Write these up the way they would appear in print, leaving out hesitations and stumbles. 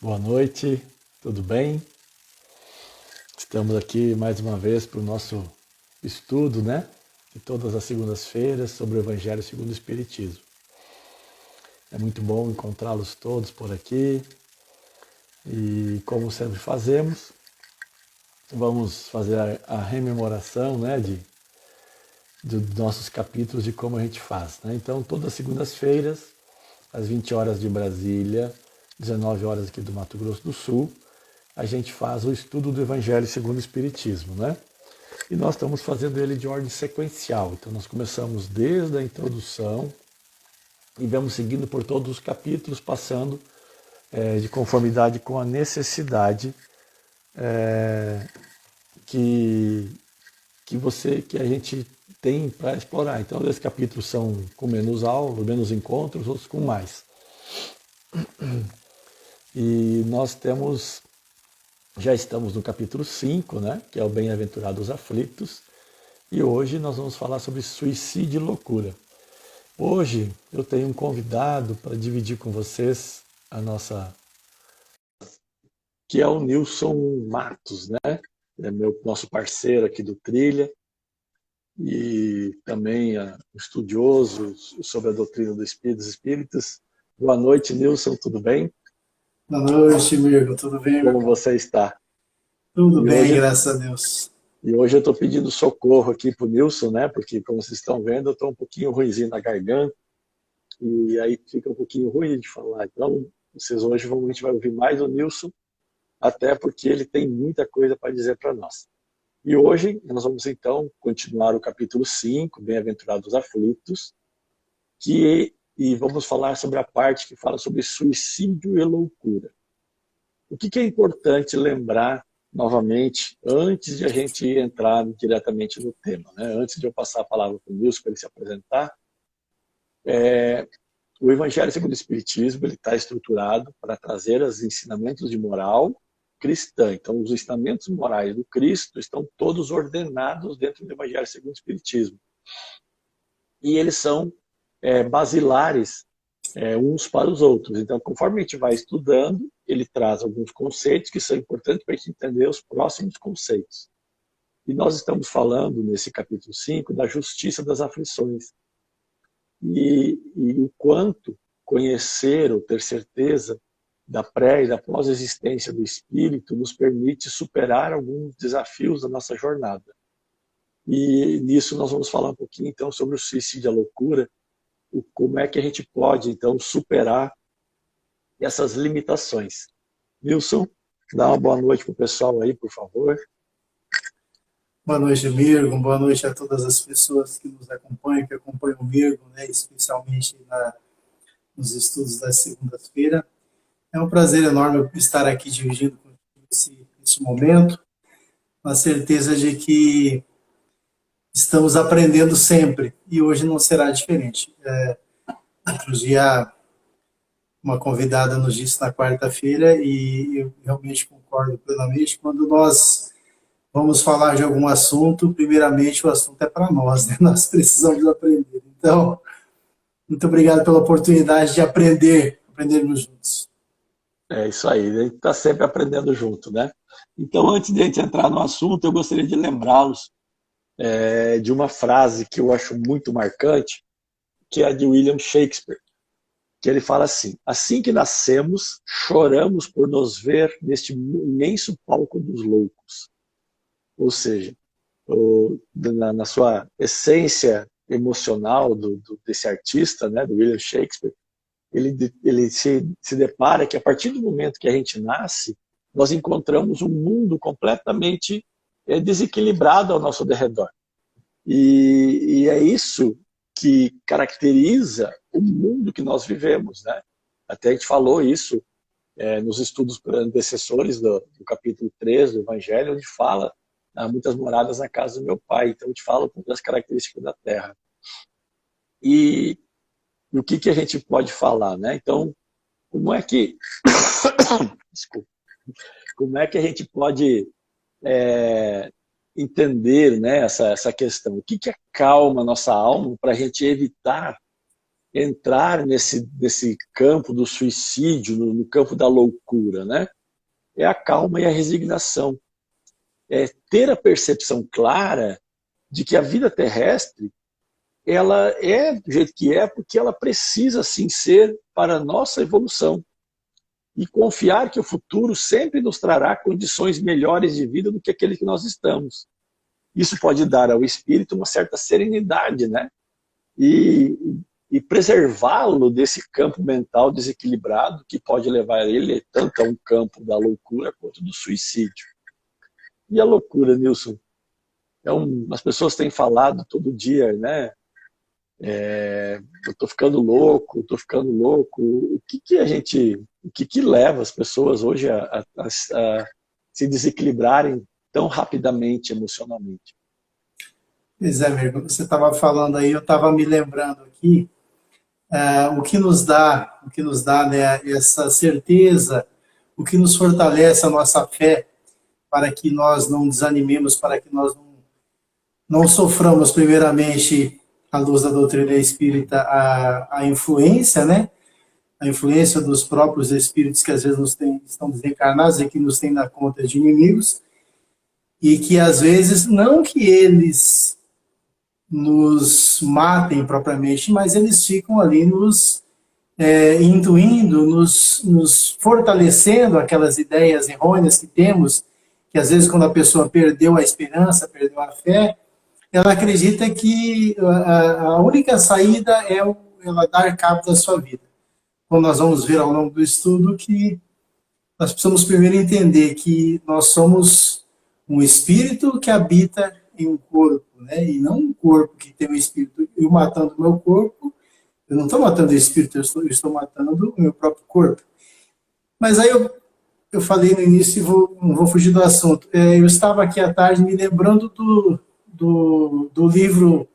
Boa noite, tudo bem? Estamos aqui mais uma vez para o nosso estudo, né? De todas as segundas-feiras sobre o Evangelho segundo o Espiritismo. É muito bom encontrá-los todos por aqui e, como sempre fazemos, vamos fazer a rememoração, né, dos nossos capítulos de como a gente faz, né? Então, todas as segundas-feiras, às 20 horas de Brasília, 19 horas aqui do Mato Grosso do Sul, a gente faz o estudo do Evangelho segundo o Espiritismo, né? E nós estamos fazendo ele de ordem sequencial. Então nós começamos desde a introdução e vamos seguindo por todos os capítulos, passando de conformidade com a necessidade que, que a gente tem para explorar. Então esses capítulos são com menos aulas, menos encontros, outros com mais. E nós já estamos no capítulo 5, né, que é o Bem-aventurados aflitos, e hoje nós vamos falar sobre suicídio e loucura. Hoje eu tenho um convidado para dividir com vocês que é o Nilson Matos, né? É nosso parceiro aqui do Trilha e também estudioso sobre a doutrina dos Espíritos. Boa noite, Nilson, tudo bem? Boa noite, Mirko. Tudo bem, meu Como irmão? você está? Tudo E bem, hoje, graças a Deus. e hoje eu estou pedindo socorro aqui para o Nilson, né? Porque, como vocês estão vendo, eu estou um pouquinho ruimzinho na garganta e aí fica um pouquinho ruim de falar. Então, vocês hoje a gente vai ouvir mais o Nilson, até porque ele tem muita coisa para dizer para nós. E hoje nós vamos então continuar o capítulo 5, Bem-aventurados aflitos, e vamos falar sobre a parte que fala sobre suicídio e loucura. O que é importante lembrar novamente, antes de a gente entrar diretamente no tema, né? Antes de eu passar a palavra para o Nilson para ele se apresentar, o Evangelho segundo o Espiritismo ele está estruturado para trazer os ensinamentos de moral cristã. Então, os ensinamentos morais do Cristo estão todos ordenados dentro do Evangelho segundo o Espiritismo. E eles são basilares uns para os outros. Então, conforme a gente vai estudando, ele traz alguns conceitos que são importantes para a gente entender os próximos conceitos. E nós estamos falando, nesse capítulo 5, da justiça das aflições. E o quanto conhecer ou ter certeza da pré e da pós-existência do espírito nos permite superar alguns desafios da nossa jornada. E nisso nós vamos falar um pouquinho então sobre o suicídio e a loucura, como é que a gente pode então superar essas limitações. Nilson, dá uma boa noite para o pessoal aí, por favor. Boa noite, Mirko. Boa noite a todas as pessoas que nos acompanham, que acompanham o Mirko, né, especialmente nos estudos da segunda-feira. É um prazer enorme estar aqui dividindo com esse momento, na certeza de que estamos aprendendo sempre e hoje não será diferente. Outro dia, uma convidada nos disse na quarta-feira, e eu realmente concordo plenamente, quando nós vamos falar de algum assunto, primeiramente o assunto é para nós, né? Nós precisamos aprender. Então, muito obrigado pela oportunidade de aprendermos juntos. É isso aí, a gente está sempre aprendendo junto, né? Então, antes de a gente entrar no assunto, eu gostaria de lembrá-los de uma frase que eu acho muito marcante, que é a de William Shakespeare, que ele fala assim que nascemos, choramos por nos ver neste imenso palco dos loucos. Ou seja, na sua essência emocional desse artista, né, do William Shakespeare, ele se depara que a partir do momento que a gente nasce, nós encontramos um mundo completamente desequilibrado ao nosso derredor. E é isso que caracteriza o mundo que nós vivemos, né? Até a gente falou isso nos estudos antecessores do capítulo 3 do Evangelho, onde fala há muitas moradas na casa do meu pai. Então a gente fala das características da terra. E o que a gente pode falar, né? Então, como é que desculpa, como é que a gente pode entender, né, essa questão? O que acalma a nossa alma para a gente evitar entrar nesse campo do suicídio, no campo da loucura, né? É a calma e a resignação. É ter a percepção clara de que a vida terrestre ela é do jeito que é porque ela precisa assim ser para a nossa evolução. E confiar que o futuro sempre nos trará condições melhores de vida do que aquele que nós estamos. Isso pode dar ao espírito uma certa serenidade, né? E preservá-lo desse campo mental desequilibrado que pode levar ele tanto a um campo da loucura quanto do suicídio. E a loucura, Nilson? As pessoas têm falado todo dia, né? Eu estou ficando louco, estou ficando louco. O que leva as pessoas hoje a se desequilibrarem tão rapidamente emocionalmente? Pois é, amigo, você estava falando aí, eu estava me lembrando aqui, o que nos dá, né, essa certeza, o que nos fortalece a nossa fé, para que nós não desanimemos, para que nós não soframos, primeiramente, à luz da doutrina espírita, a influência, né? A influência dos próprios espíritos que às vezes estão desencarnados e que nos têm na conta de inimigos, e que às vezes, não que eles nos matem propriamente, mas eles ficam ali nos intuindo, nos fortalecendo aquelas ideias errôneas que temos, que às vezes quando a pessoa perdeu a esperança, perdeu a fé, ela acredita que a única saída é ela dar cabo da sua vida. Quando nós vamos ver ao longo do estudo que nós precisamos primeiro entender que nós somos um espírito que habita em um corpo, né? E não um corpo que tem um espírito. Eu matando o meu corpo, eu não estou matando o espírito, eu estou matando o meu próprio corpo. Mas aí eu falei no início e não vou fugir do assunto. Eu estava aqui à tarde me lembrando do livro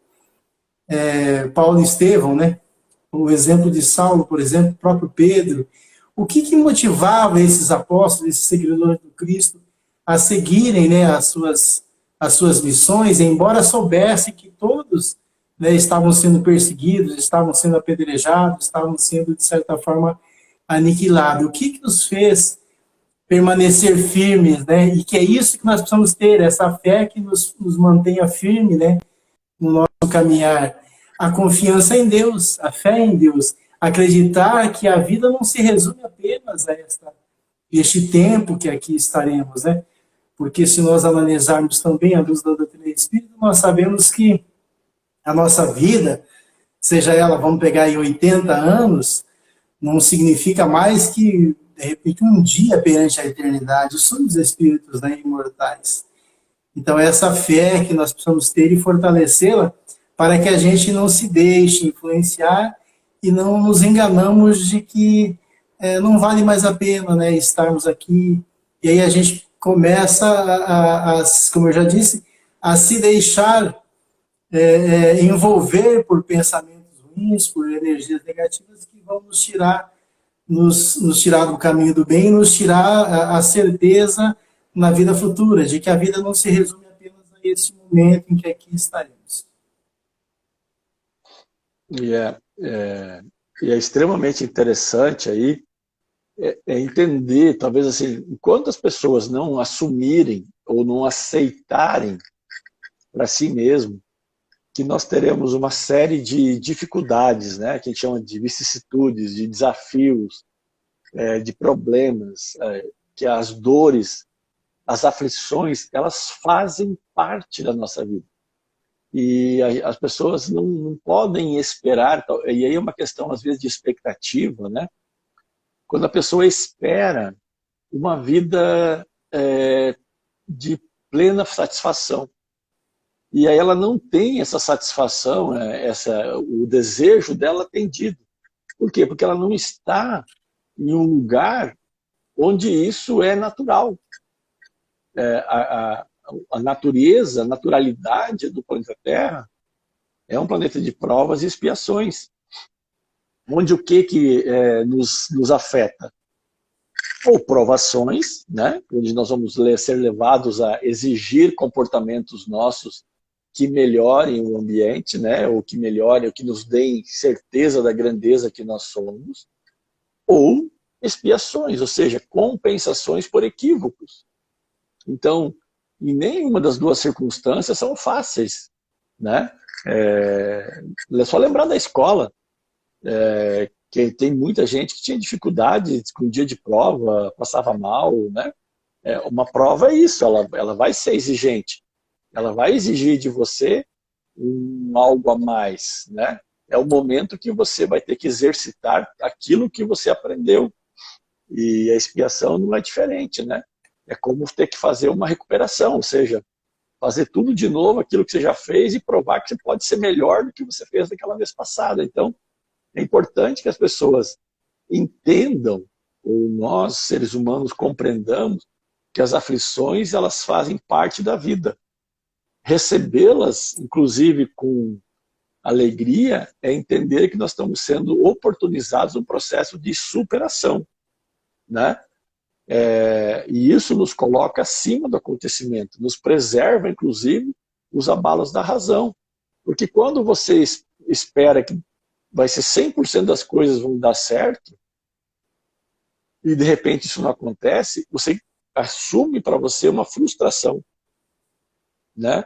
Paulo e Estevão, né? O exemplo de Saulo, por exemplo, o próprio Pedro. O que motivava esses apóstolos, esses seguidores do Cristo, a seguirem, né, as suas missões, embora soubessem que todos, né, estavam sendo perseguidos, estavam sendo apedrejados, estavam sendo, de certa forma, aniquilados. O que os fez permanecer firmes, né? E que é isso que nós precisamos ter, essa fé que nos mantenha firme, né, no nosso caminhar. A confiança em Deus, a fé em Deus, acreditar que a vida não se resume apenas a este tempo que aqui estaremos, né? Porque se nós analisarmos também a luz da doutrina espírita, nós sabemos que a nossa vida, seja ela, vamos pegar aí 80 anos, não significa mais que, de repente, um dia perante a eternidade. Somos espíritos, né, imortais. Então, essa fé que nós precisamos ter e fortalecê-la para que a gente não se deixe influenciar e não nos enganamos de que não vale mais a pena, né, estarmos aqui. E aí a gente começa, como eu já disse, a se deixar envolver por pensamentos ruins, por energias negativas que vão nos tirar do caminho do bem, nos tirar a certeza na vida futura, de que a vida não se resume apenas a esse momento em que aqui estaremos. E é extremamente interessante aí entender, talvez assim, enquanto as pessoas não assumirem ou não aceitarem para si mesmo que nós teremos uma série de dificuldades, né, que a gente chama de vicissitudes, de desafios, de problemas, que as dores, as aflições, elas fazem parte da nossa vida. E as pessoas não podem esperar, e aí é uma questão, às vezes, de expectativa, né? Quando a pessoa espera uma vida de plena satisfação, e aí ela não tem essa satisfação, o desejo dela atendido. Por quê? Porque ela não está em um lugar onde isso é natural. A natureza, a naturalidade do planeta Terra é um planeta de provas e expiações, onde o que nos afeta? Ou provações, né? Onde nós vamos ser levados a exigir comportamentos nossos que melhorem o ambiente, né? Ou que melhorem, ou que nos deem certeza da grandeza que nós somos, ou expiações, ou seja, compensações por equívocos. Então, em nenhuma das duas circunstâncias são fáceis, né? É só lembrar da escola, que tem muita gente que tinha dificuldade com o dia de prova, passava mal, né? Uma prova é isso, ela vai ser exigente, ela vai exigir de você algo a mais, né? É o momento que você vai ter que exercitar aquilo que você aprendeu. E a expiação não é diferente, né? É como ter que fazer uma recuperação, ou seja, fazer tudo de novo, aquilo que você já fez, e provar que você pode ser melhor do que você fez naquela vez passada. Então, é importante que as pessoas entendam, ou nós, seres humanos, compreendamos que as aflições, elas fazem parte da vida. Recebê-las, inclusive com alegria, é entender que nós estamos sendo oportunizados no processo de superação, né? E isso nos coloca acima do acontecimento, nos preserva, inclusive, os abalos da razão. Porque quando você espera que vai ser 100% das coisas vão dar certo, e de repente isso não acontece, você assume para você uma frustração, né?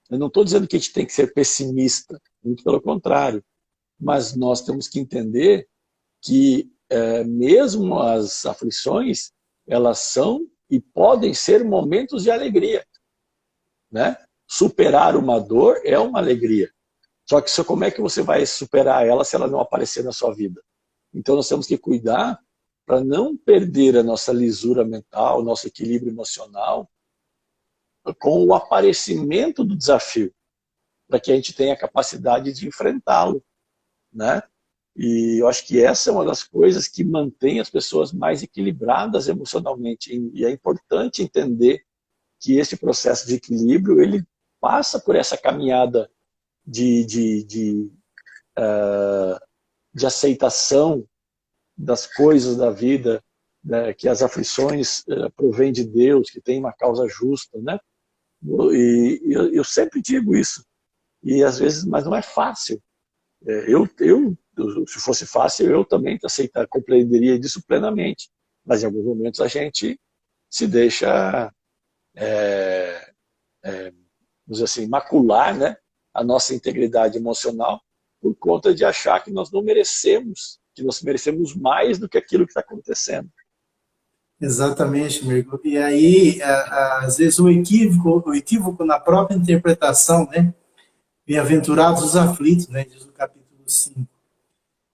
Eu não estou dizendo que a gente tem que ser pessimista, muito pelo contrário, mas nós temos que entender que mesmo as aflições, elas são e podem ser momentos de alegria, né? Superar uma dor é uma alegria. Só que como é que você vai superar ela se ela não aparecer na sua vida? Então nós temos que cuidar para não perder a nossa lisura mental, nosso equilíbrio emocional, com o aparecimento do desafio, para que a gente tenha a capacidade de enfrentá-lo, né? E eu acho que essa é uma das coisas que mantém as pessoas mais equilibradas emocionalmente. E é importante entender que esse processo de equilíbrio, ele passa por essa caminhada de aceitação das coisas da vida, né, que as aflições provêm de Deus, que tem uma causa justa, né? E eu sempre digo isso. E às vezes, mas não é fácil. Se fosse fácil, eu também compreenderia disso plenamente. Mas em alguns momentos a gente se deixa, vamos dizer assim, macular, né, a nossa integridade emocional por conta de achar que nós não merecemos, que nós merecemos mais do que aquilo que está acontecendo. Exatamente, Mirko. E aí, às vezes, o equívoco na própria interpretação, né? Bem-aventurados os aflitos, né? Diz o capítulo 5.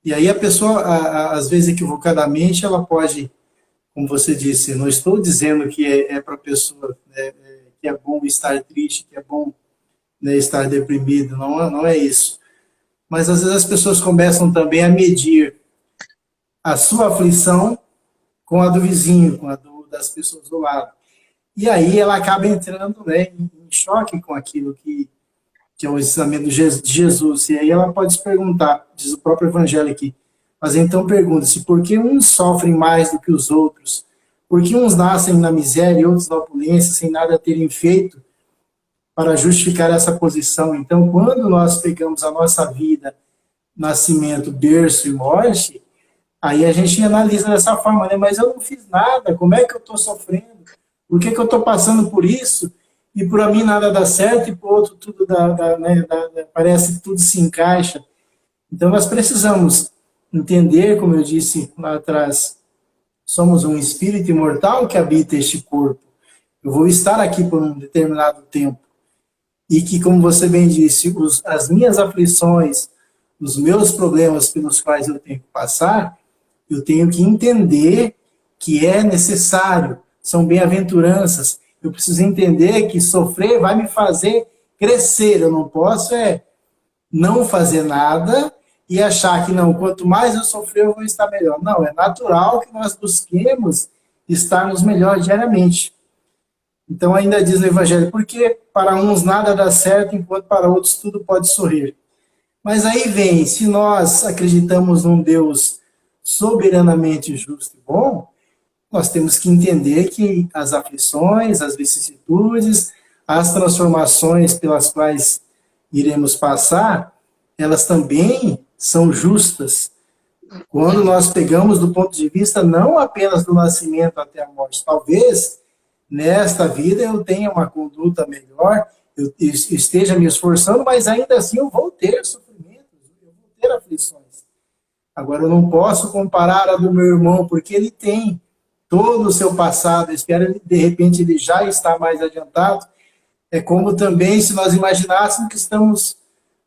E aí a pessoa, às vezes, equivocadamente, ela pode, como você disse, não estou dizendo que é para a pessoa, né, que é bom estar triste, que é bom, né, estar deprimido, não é isso. Mas às vezes as pessoas começam também a medir a sua aflição com a do vizinho, com a das pessoas do lado. E aí ela acaba entrando, né, em choque com aquilo que é o ensinamento de Jesus. E aí ela pode se perguntar, diz o próprio Evangelho aqui, mas então pergunta-se, por que uns sofrem mais do que os outros? Por que uns nascem na miséria e outros na opulência, sem nada terem feito para justificar essa posição? Então, quando nós pegamos a nossa vida, nascimento, berço e morte, aí a gente analisa dessa forma, né? Mas eu não fiz nada, como é que eu estou sofrendo? Por que eu estou passando por isso? E para mim nada dá certo, e para o outro tudo parece que tudo se encaixa. Então nós precisamos entender, como eu disse lá atrás, somos um espírito imortal que habita este corpo. Eu vou estar aqui por um determinado tempo. E que, como você bem disse, as minhas aflições, os meus problemas pelos quais eu tenho que passar, eu tenho que entender que é necessário, são bem-aventuranças. Eu preciso entender que sofrer vai me fazer crescer. Eu não posso não fazer nada e achar que não, quanto mais eu sofrer, eu vou estar melhor. Não, é natural que nós busquemos estarmos melhor diariamente. Então ainda diz no Evangelho, porque para uns nada dá certo, enquanto para outros tudo pode sorrir. Mas aí vem, se nós acreditamos num Deus soberanamente justo e bom, nós temos que entender que as aflições, as vicissitudes, as transformações pelas quais iremos passar, elas também são justas. Quando nós pegamos do ponto de vista não apenas do nascimento até a morte, talvez nesta vida eu tenha uma conduta melhor, eu esteja me esforçando, mas ainda assim eu vou ter sofrimentos, eu vou ter aflições. Agora, eu não posso comparar a do meu irmão, porque ele tem todo o seu passado, espero de repente ele já está mais adiantado. É como também se nós imaginássemos que estamos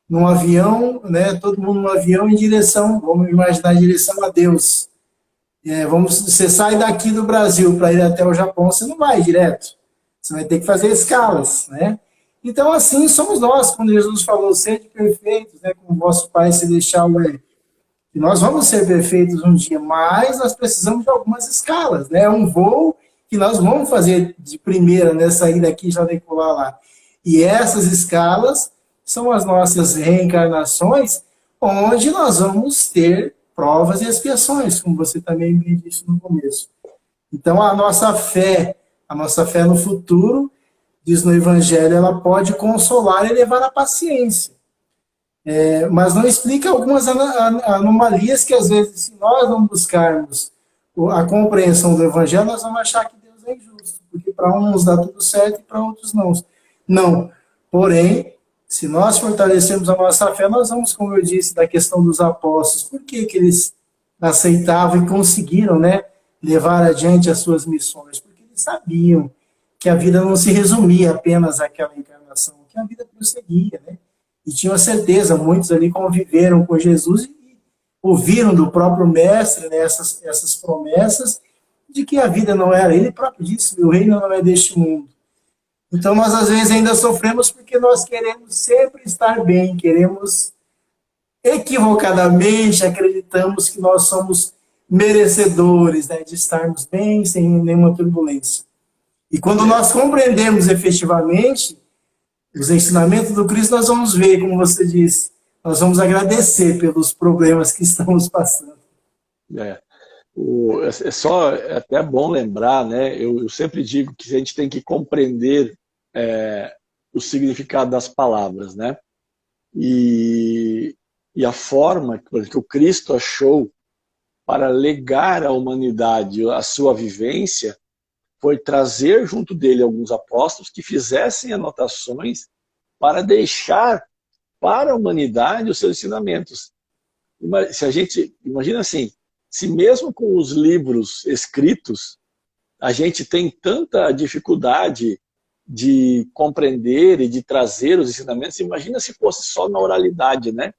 num avião, né, todo mundo num avião em direção, vamos imaginar em direção a Deus. Você sai daqui do Brasil para ir até o Japão, você não vai direto. Você vai ter que fazer escalas, né? Então, assim somos nós, quando Jesus falou, sede perfeitos, né, como vosso Pai Celestial é. E nós vamos ser perfeitos um dia, mas nós precisamos de algumas escalas, né? É um voo que nós vamos fazer de primeira, né? Sair daqui e já decolar lá. E essas escalas são as nossas reencarnações, onde nós vamos ter provas e expiações, como você também me disse no começo. Então, a nossa fé no futuro, diz no Evangelho, ela pode consolar e levar à paciência. Mas não explica algumas anomalias que, às vezes, se nós não buscarmos a compreensão do Evangelho, nós vamos achar que Deus é injusto, porque para uns dá tudo certo e para outros não. Não. Porém, se nós fortalecermos a nossa fé, nós vamos, como eu disse, da questão dos apóstolos. Por que eles aceitavam e conseguiram, né, levar adiante as suas missões? Porque eles sabiam que a vida não se resumia apenas àquela encarnação, que a vida prosseguia, né? E tinham a certeza, muitos ali conviveram com Jesus e ouviram do próprio mestre, né, essas promessas de que a vida não era. Ele próprio disse, o reino não é deste mundo. Então nós às vezes ainda sofremos porque nós queremos sempre estar bem, queremos equivocadamente, acreditamos que nós somos merecedores, né, de estarmos bem, sem nenhuma turbulência. E quando nós compreendemos efetivamente os ensinamentos do Cristo, nós vamos ver, como você disse, nós vamos agradecer pelos problemas que estamos passando. É só até bom lembrar, né? Eu sempre digo que a gente tem que compreender o significado das palavras, né? E a forma que o Cristo achou para legar à humanidade a sua vivência foi trazer junto dele alguns apóstolos que fizessem anotações para deixar para a humanidade os seus ensinamentos. Se a gente imagina assim, se mesmo com os livros escritos a gente tem tanta dificuldade de compreender e de trazer os ensinamentos, imagina se fosse só na oralidade, né?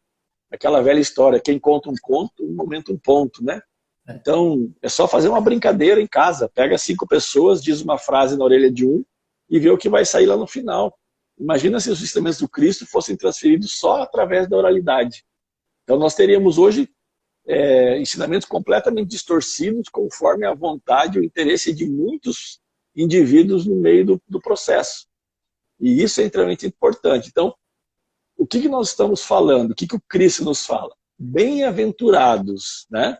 Aquela velha história, quem conta um conto, um momento um ponto, né? Então, é só fazer uma brincadeira em casa. Pega 5 pessoas, diz uma frase na orelha de um e vê o que vai sair lá no final. Imagina se os ensinamentos do Cristo fossem transferidos só através da oralidade. Então, nós teríamos hoje ensinamentos completamente distorcidos conforme a vontade e o interesse de muitos indivíduos no meio do processo. E isso é extremamente importante. Então, o que nós estamos falando? O que o Cristo nos fala? Bem-aventurados, né?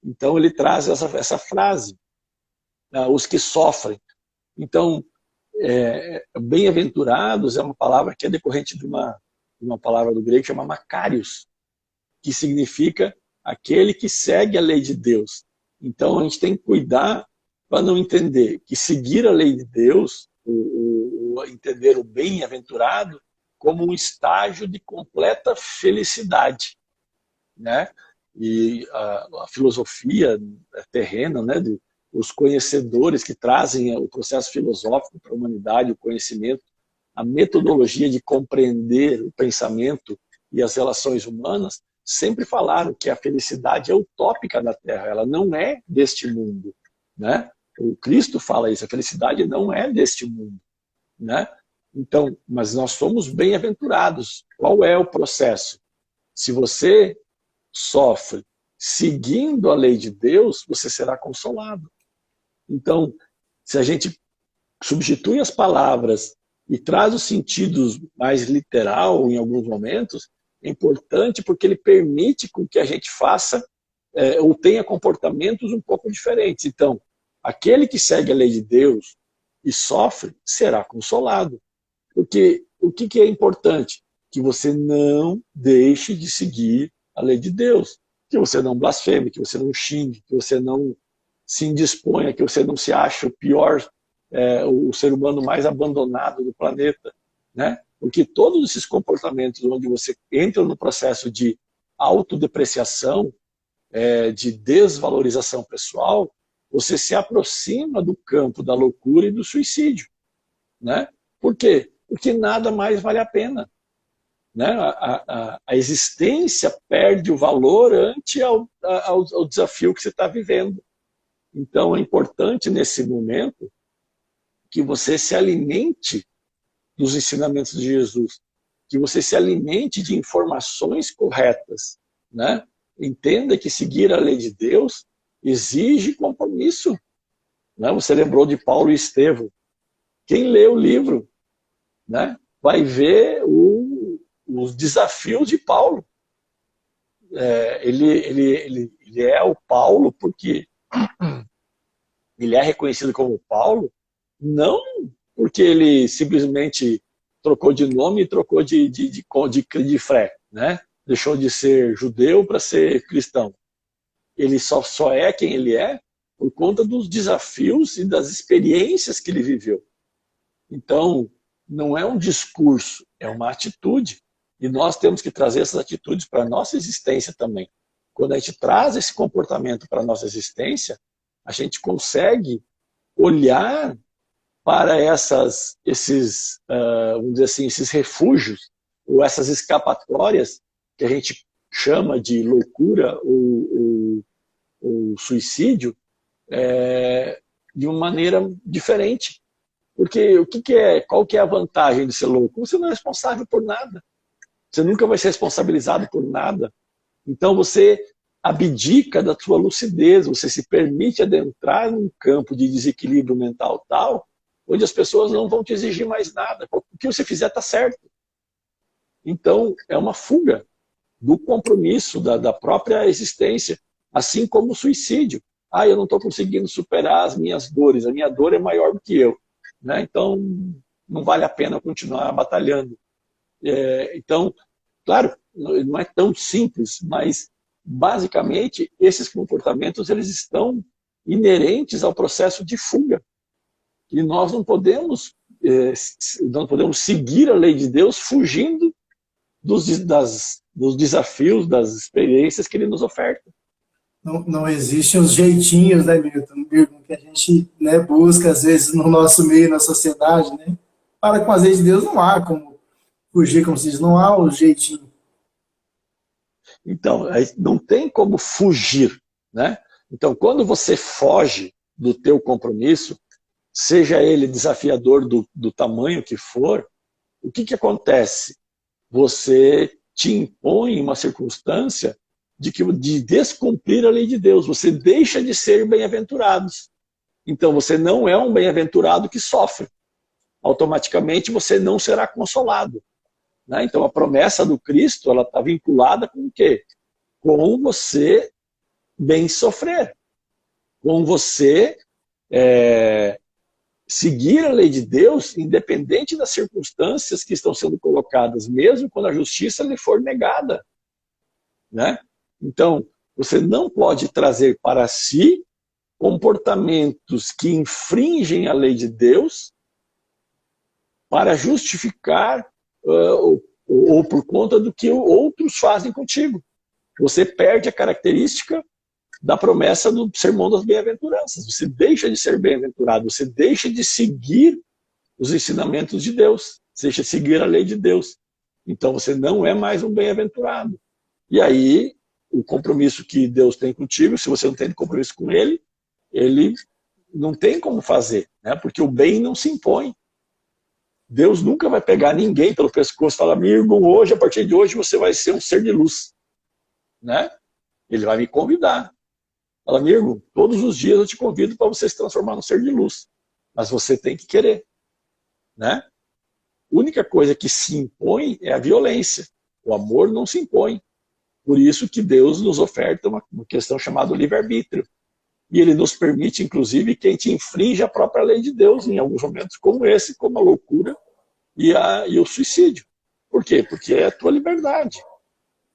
Então ele traz essa frase, os que sofrem. Então, bem-aventurados é uma palavra que é decorrente de uma palavra do grego que chama Makarios, que significa aquele que segue a lei de Deus. Então a gente tem que cuidar para não entender que seguir a lei de Deus, entender o bem-aventurado como um estágio de completa felicidade, né? E a filosofia terrena, né, os conhecedores que trazem o processo filosófico para a humanidade, o conhecimento, a metodologia de compreender o pensamento e as relações humanas, sempre falaram que a felicidade é utópica da Terra, ela não é deste mundo, né? O Cristo fala isso, a felicidade não é deste mundo, né? Então, mas nós somos bem-aventurados. Qual é o processo? Se você sofre seguindo a lei de Deus, você será consolado. Então, se a gente substitui as palavras e traz os sentidos mais literal em alguns momentos, é importante porque ele permite com que a gente faça ou tenha comportamentos um pouco diferentes. Então, aquele que segue a lei de Deus e sofre, será consolado. Porque o que é importante? Que você não deixe de seguir a lei de Deus. Que você não blasfeme, que você não xingue, que você não se indisponha, que você não se ache o pior, o ser humano mais abandonado do planeta, né? Porque todos esses comportamentos onde você entra no processo de autodepreciação, de desvalorização pessoal, você se aproxima do campo da loucura e do suicídio, né? Por quê? Porque nada mais vale a pena, né? A existência perde o valor ante ao desafio que você está vivendo. Então é importante nesse momento que você se alimente dos ensinamentos de Jesus, que você se alimente de informações corretas, né? Entenda que seguir a lei de Deus exige compromisso, né? Você lembrou de Paulo e Estevão. Quem lê o livro, né, vai ver os desafios de Paulo. Ele é o Paulo porque ele é reconhecido como Paulo, não porque ele simplesmente trocou de nome e trocou de fé, né? Deixou de ser judeu para ser cristão. Ele só é quem ele é por conta dos desafios e das experiências que ele viveu. Então, não é um discurso, é uma atitude. E nós temos que trazer essas atitudes para a nossa existência também. Quando a gente traz esse comportamento para a nossa existência, a gente consegue olhar para vamos dizer assim, esses refúgios, ou essas escapatórias, que a gente chama de loucura ou suicídio, de uma maneira diferente. Porque qual que é a vantagem de ser louco? Você não é responsável por nada. Você nunca vai ser responsabilizado por nada. Então você abdica da sua lucidez, você se permite adentrar num campo de desequilíbrio mental tal, onde as pessoas não vão te exigir mais nada. O que você fizer está certo. Então é uma fuga do compromisso, da própria existência, assim como o suicídio. Eu não estou conseguindo superar as minhas dores, a minha dor é maior do que eu, né? Então não vale a pena continuar batalhando. Então, claro, não é tão simples, mas basicamente esses comportamentos eles estão inerentes ao processo de fuga. E nós não podemos seguir a lei de Deus fugindo dos desafios, das experiências que ele nos oferta. Não existem os jeitinhos, né, Milton, que a gente, né, busca, às vezes, no nosso meio, na sociedade, né? Para com as leis de Deus não há como fugir, como se diz, não há o jeitinho. Então, não tem como fugir, né? Então, quando você foge do teu compromisso, seja ele desafiador do tamanho que for, o que acontece? Você te impõe uma circunstância de descumprir a lei de Deus. Você deixa de ser bem-aventurado. Então, você não é um bem-aventurado que sofre. Automaticamente, você não será consolado. Né? Então, a promessa do Cristo ela está vinculada com o quê? Com você bem sofrer. Com você seguir a lei de Deus, independente das circunstâncias que estão sendo colocadas, mesmo quando a justiça lhe for negada. Né? Então, você não pode trazer para si comportamentos que infringem a lei de Deus para justificar ou por conta do que outros fazem contigo. Você perde a característica da promessa do sermão das bem-aventuranças. Você deixa de ser bem-aventurado, você deixa de seguir os ensinamentos de Deus, você deixa de seguir a lei de Deus. Então você não é mais um bem-aventurado. E aí, o compromisso que Deus tem contigo, se você não tem compromisso com ele não tem como fazer, né? Porque o bem não se impõe. Deus nunca vai pegar ninguém pelo pescoço e falar, amigo, hoje, a partir de hoje, você vai ser um ser de luz. Né? Ele vai me convidar. Fala, amigo, todos os dias eu te convido para você se transformar num ser de luz. Mas você tem que querer. Né? A única coisa que se impõe é a violência. O amor não se impõe. Por isso que Deus nos oferta uma questão chamada livre-arbítrio. E ele nos permite, inclusive, que a gente infrinja a própria lei de Deus em alguns momentos como esse, como a loucura e o suicídio. Por quê? Porque é a tua liberdade.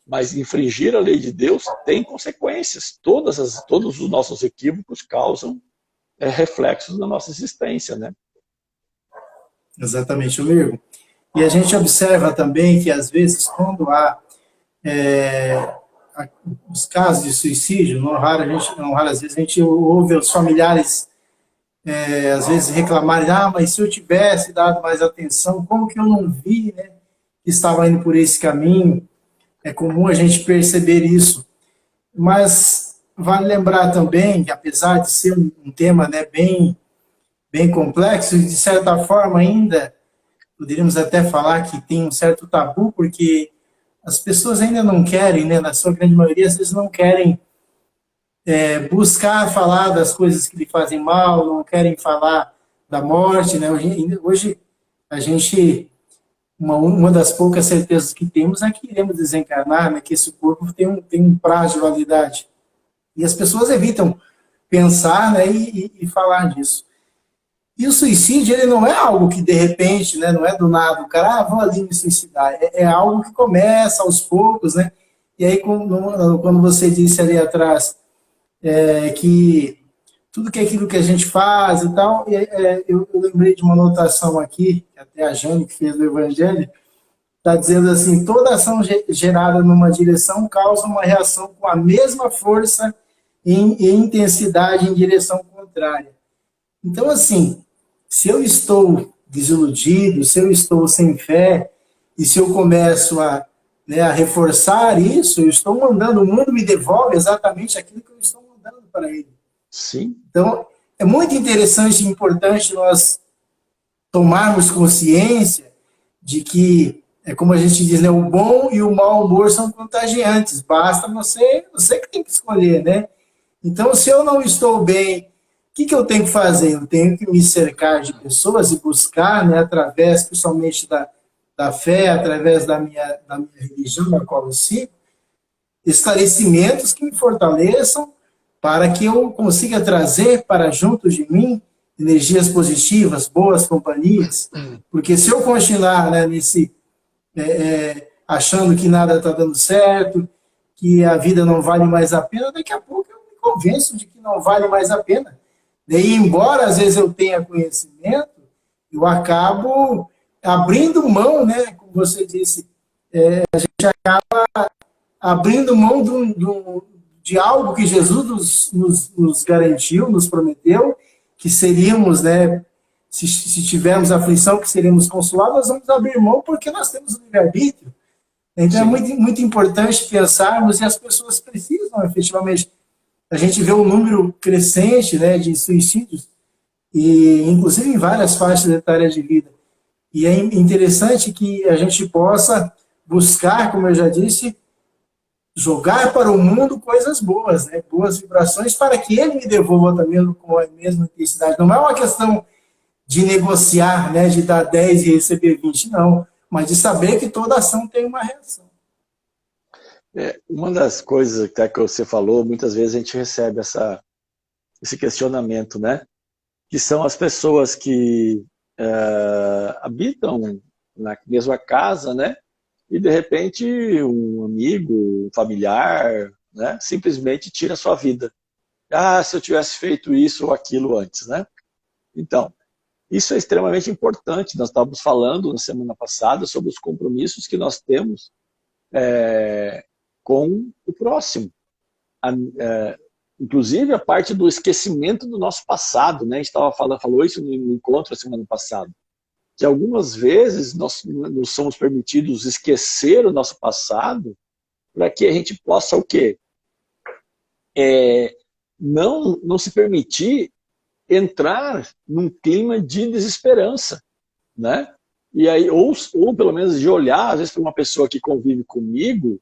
Mas infringir a lei de Deus tem consequências. Todos os nossos equívocos causam reflexos na nossa existência, né? Exatamente, amigo. E a gente observa também que, às vezes, quando há os casos de suicídio, não raras vezes a gente ouve os familiares, às vezes, reclamarem: mas se eu tivesse dado mais atenção, como que eu não vi, né, que estava indo por esse caminho? É comum a gente perceber isso. Mas vale lembrar também que, apesar de ser um tema, né, bem complexo, de certa forma ainda poderíamos até falar que tem um certo tabu, porque as pessoas ainda não querem, né, na sua grande maioria, às vezes não querem buscar falar das coisas que lhe fazem mal, não querem falar da morte, né? Hoje a gente, uma das poucas certezas que temos é que iremos desencarnar, né, que esse corpo tem um prazo de validade. E as pessoas evitam pensar, né, e falar disso. E o suicídio, ele não é algo que, de repente, né, não é do nada, o cara, vou ali me suicidar. É algo que começa aos poucos, né? E aí, quando você disse ali atrás que tudo que é aquilo que a gente faz e tal, eu lembrei de uma anotação aqui, que até a Jane, que fez do Evangelho, está dizendo assim: toda ação gerada numa direção causa uma reação com a mesma força e intensidade em direção contrária. Então, assim, se eu estou desiludido, se eu estou sem fé, e se eu começo a reforçar isso, eu estou mandando, o mundo me devolve exatamente aquilo que eu estou mandando para ele. Sim. Então, é muito interessante e importante nós tomarmos consciência de que, como a gente diz, né, o bom e o mau humor são contagiantes, basta você que tem que escolher, né? Então, se eu não estou bem, o que eu tenho que fazer? Eu tenho que me cercar de pessoas e buscar, né, através, principalmente da fé, através da minha religião, da qual eu sigo, esclarecimentos que me fortaleçam para que eu consiga trazer para junto de mim energias positivas, boas companhias, porque se eu continuar, né, achando que nada está dando certo, que a vida não vale mais a pena, daqui a pouco eu me convenço de que não vale mais a pena. Daí, embora às vezes eu tenha conhecimento, eu acabo abrindo mão, né, como você disse, a gente acaba abrindo mão de algo que Jesus nos garantiu, nos prometeu, que seríamos, né, se tivermos aflição, que seríamos consolados, nós vamos abrir mão porque nós temos o livre-arbítrio. Então, sim, é muito importante pensarmos, e as pessoas precisam, efetivamente. A gente vê um número crescente, né, de suicídios, e inclusive em várias faixas etárias de vida. E é interessante que a gente possa buscar, como eu já disse, jogar para o mundo coisas boas, né, boas vibrações, para que ele me devolva também com a mesma intensidade. Não é uma questão de negociar, né, de dar 10 e receber 20, não, mas de saber que toda ação tem uma reação. Uma das coisas até que você falou, muitas vezes a gente recebe esse questionamento, né? Que são as pessoas que habitam na mesma casa, né? E de repente um amigo, um familiar, né? Simplesmente tira a sua vida. Se eu tivesse feito isso ou aquilo antes, né? Então, isso é extremamente importante. Nós estávamos falando na semana passada sobre os compromissos que nós temos com o próximo. Inclusive a parte do esquecimento do nosso passado, né? A gente falou isso no encontro a semana passada, que algumas vezes nós nos somos permitidos esquecer o nosso passado para que a gente possa o quê? Não se permitir entrar num clima de desesperança, né? E aí, ou pelo menos de olhar, às vezes, para uma pessoa que convive comigo,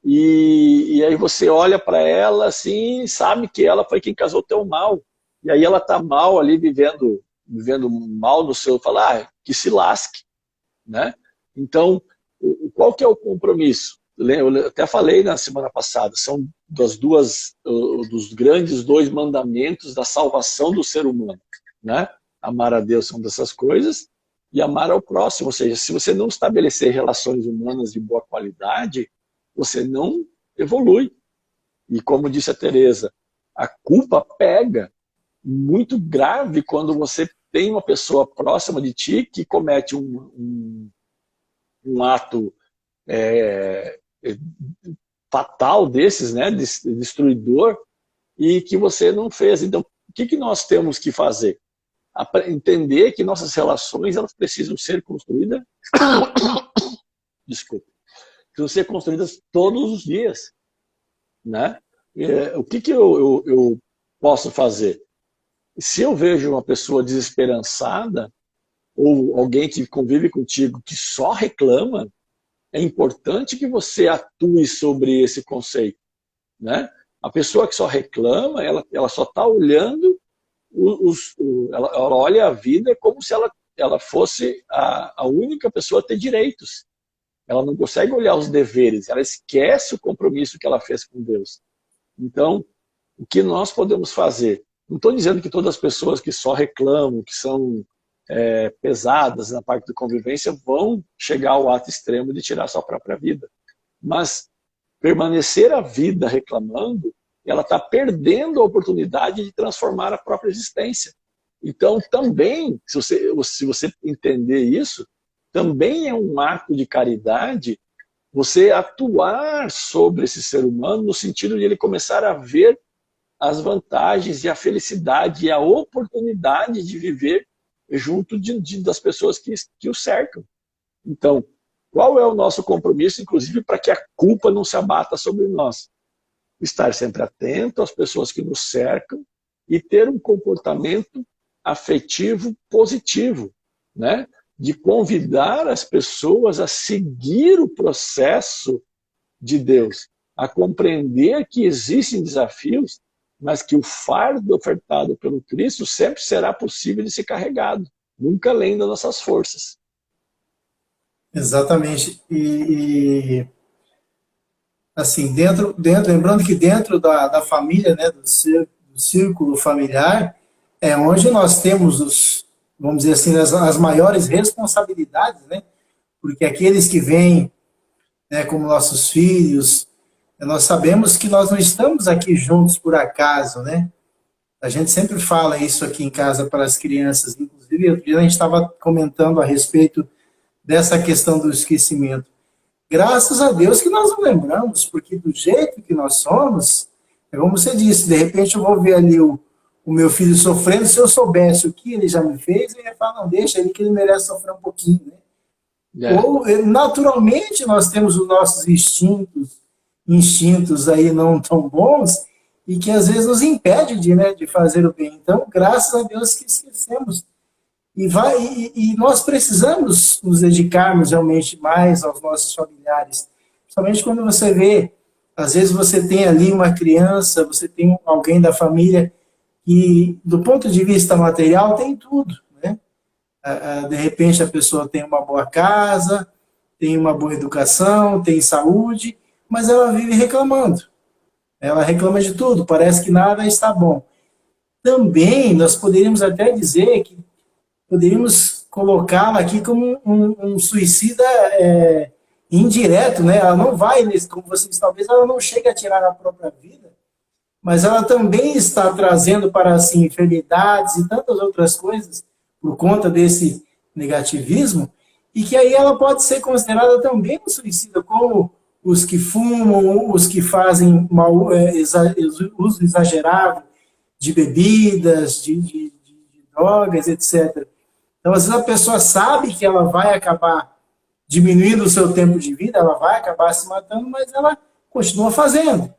e aí você olha para ela assim, sabe que ela foi quem causou teu mal. E aí ela está mal ali, vivendo mal no seu, falar, que se lasque, né? Então, qual que é o compromisso? Eu até falei na semana passada, são dos grandes 2 mandamentos da salvação do ser humano, né? Amar a Deus são dessas coisas, e amar ao próximo. Ou seja, se você não estabelecer relações humanas de boa qualidade, você não evolui. E como disse a Teresa, a culpa pega muito grave quando você tem uma pessoa próxima de ti que comete um ato fatal desses, né, destruidor, e que você não fez. Então, o que nós temos que fazer? Entender que nossas relações elas precisam ser construídas, desculpa, precisam ser construídas todos os dias, né? O que eu posso fazer? Se eu vejo uma pessoa desesperançada ou alguém que convive contigo que só reclama, é importante que você atue sobre esse conceito, né? A pessoa que só reclama, ela só está olhando ela olha a vida como se ela fosse a única pessoa a ter direitos. Ela não consegue olhar os deveres, ela esquece o compromisso que ela fez com Deus. Então, o que nós podemos fazer? Não estou dizendo que todas as pessoas que só reclamam, que são pesadas na parte de convivência, vão chegar ao ato extremo de tirar sua própria vida. Mas permanecer a vida reclamando, ela está perdendo a oportunidade de transformar a própria existência. Então, também, se você entender isso, também é um ato de caridade você atuar sobre esse ser humano no sentido de ele começar a ver as vantagens e a felicidade e a oportunidade de viver junto das pessoas que o cercam. Então, qual é o nosso compromisso, inclusive, para que a culpa não se abata sobre nós? Estar sempre atento às pessoas que nos cercam e ter um comportamento afetivo positivo, né? De convidar as pessoas a seguir o processo de Deus, a compreender que existem desafios, mas que o fardo ofertado pelo Cristo sempre será possível de ser carregado, nunca além das nossas forças. Exatamente. Assim, lembrando que dentro da família, né, do círculo familiar, é onde nós temos vamos dizer assim, as maiores responsabilidades, né? Porque aqueles que vêm, né, como nossos filhos, nós sabemos que nós não estamos aqui juntos por acaso, né? A gente sempre fala isso aqui em casa para as crianças, inclusive outro dia a gente estava comentando a respeito dessa questão do esquecimento. Graças a Deus que nós não lembramos, porque do jeito que nós somos, é como você disse, de repente eu vou ver ali o meu filho sofrendo, se eu soubesse o que ele já me fez, eu ia falar, não, deixa ele que ele merece sofrer um pouquinho, né? Ou, naturalmente, nós temos os nossos instintos aí não tão bons, e que às vezes nos impede de fazer o bem. Então, graças a Deus que esquecemos. E nós precisamos nos dedicarmos realmente mais aos nossos familiares. Principalmente quando você vê, às vezes você tem ali uma criança, você tem alguém da família que, do ponto de vista material, tem tudo, né? De repente a pessoa tem uma boa casa, tem uma boa educação, tem saúde, mas ela vive reclamando. Ela reclama de tudo, parece que nada está bom. Também nós poderíamos até dizer que poderíamos colocá-la aqui como um suicida indireto, né? Ela não vai, como vocês talvez, ela não chega a tirar a própria vida, mas ela também está trazendo para si enfermidades e tantas outras coisas por conta desse negativismo, e que aí ela pode ser considerada também um suicida, como os que fumam, os que fazem uso exagerado de bebidas, de drogas, etc. Então, às vezes a pessoa sabe que ela vai acabar diminuindo o seu tempo de vida, ela vai acabar se matando, mas ela continua fazendo.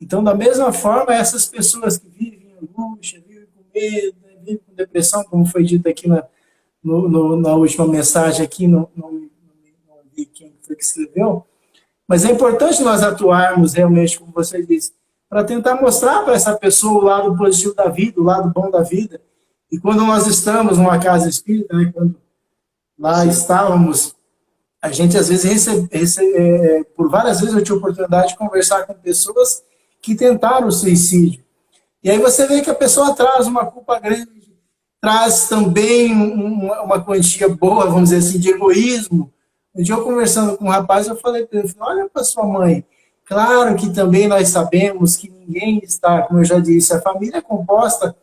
Então, da mesma forma, essas pessoas que vivem em angústia, vivem com medo, vivem com depressão, como foi dito aqui na última mensagem, aqui, não vi quem foi que escreveu, mas é importante nós atuarmos realmente, como você disse, para tentar mostrar para essa pessoa o lado positivo da vida, o lado bom da vida. E quando nós estamos numa casa espírita, né, quando lá estávamos, a gente às vezes por várias vezes eu tive a oportunidade de conversar com pessoas que tentaram o suicídio. E aí você vê que a pessoa traz uma culpa grande. traz também uma quantia boa, vamos dizer assim, de egoísmo. Um dia eu conversando com um rapaz, eu falei para ele, olha para sua mãe, claro que também nós sabemos que ninguém está, como eu já disse, a família é composta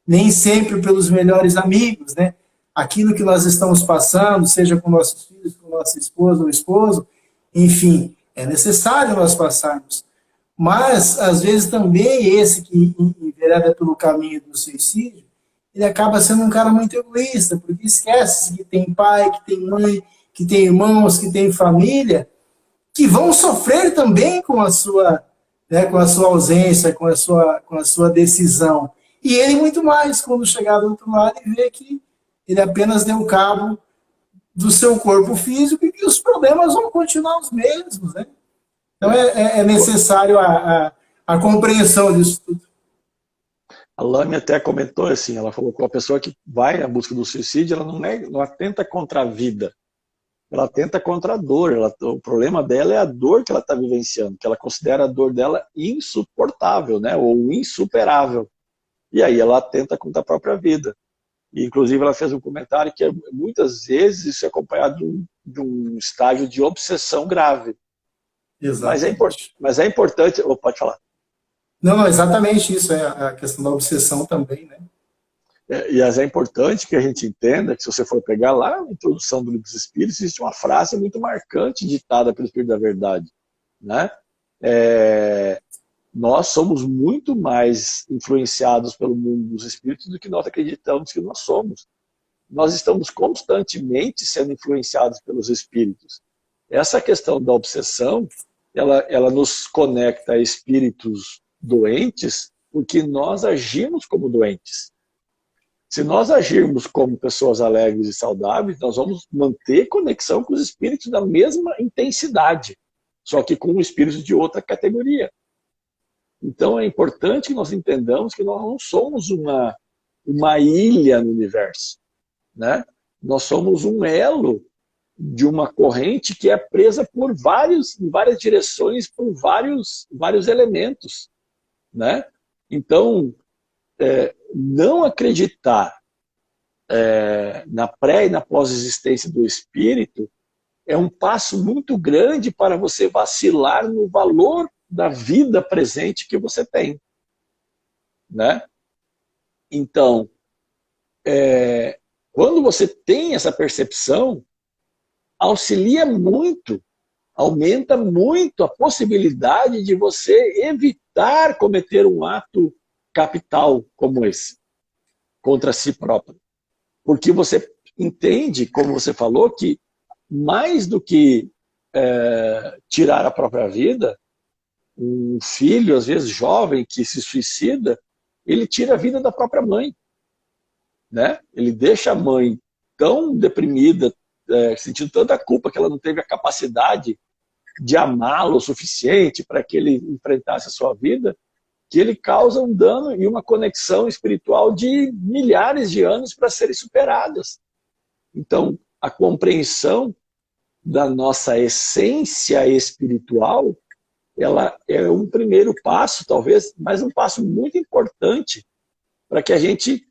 nem sempre pelos melhores amigos, né? Aquilo que nós estamos passando, seja com nossos filhos, com nossa esposa ou esposo, enfim, é necessário nós passarmos. Mas, às vezes, também esse que envereda pelo caminho do suicídio, ele acaba sendo um cara muito egoísta, porque esquece que tem pai, que tem mãe, que tem irmãos, que tem família, que vão sofrer também com a sua, né, com a sua ausência, com a sua decisão. E ele muito mais, quando chegar do outro lado e ver que ele apenas deu cabo do seu corpo físico e que os problemas vão continuar os mesmos, né? Então é necessário a compreensão disso tudo. A Lame até comentou assim, ela falou que a pessoa que vai à busca do suicídio, ela não atenta contra a vida, ela atenta contra a dor. O problema dela é a dor que ela está vivenciando, que ela considera a dor dela insuportável, né, ou insuperável. E aí ela atenta contra a própria vida. E, inclusive, ela fez um comentário que muitas vezes isso é acompanhado de um estágio de obsessão grave. Mas é importante... Oh, pode falar. Não, exatamente isso, é a questão da obsessão também, né? E é importante que a gente entenda que, se você for pegar lá na introdução do Livro dos Espíritos, existe uma frase muito marcante ditada pelo Espírito da Verdade, né? Nós somos muito mais influenciados pelo mundo dos espíritos do que nós acreditamos que nós somos. Nós estamos constantemente sendo influenciados pelos espíritos. Essa questão da obsessão, ela nos conecta a espíritos doentes, porque nós agimos como doentes. Se nós agirmos como pessoas alegres e saudáveis, nós vamos manter conexão com os espíritos da mesma intensidade, só que com espíritos de outra categoria. Então é importante que nós entendamos que nós não somos uma ilha no universo, né? Nós somos um elo de uma corrente que é presa por em várias direções, por vários elementos, né? Então, não acreditar na pré e na pós-existência do espírito é um passo muito grande para você vacilar no valor da vida presente que você tem, né? Então, quando você tem essa percepção, auxilia muito, aumenta muito a possibilidade de você evitar cometer um ato capital como esse, contra si próprio. Porque você entende, como você falou, que mais do que tirar a própria vida, um filho, às vezes jovem, que se suicida, ele tira a vida da própria mãe, né? Ele deixa a mãe tão deprimida, sentindo tanta culpa que ela não teve a capacidade de amá-lo o suficiente para que ele enfrentasse a sua vida, que ele causa um dano e uma conexão espiritual de milhares de anos para serem superadas. Então, a compreensão da nossa essência espiritual, ela é um primeiro passo, talvez, mas um passo muito importante para que a gente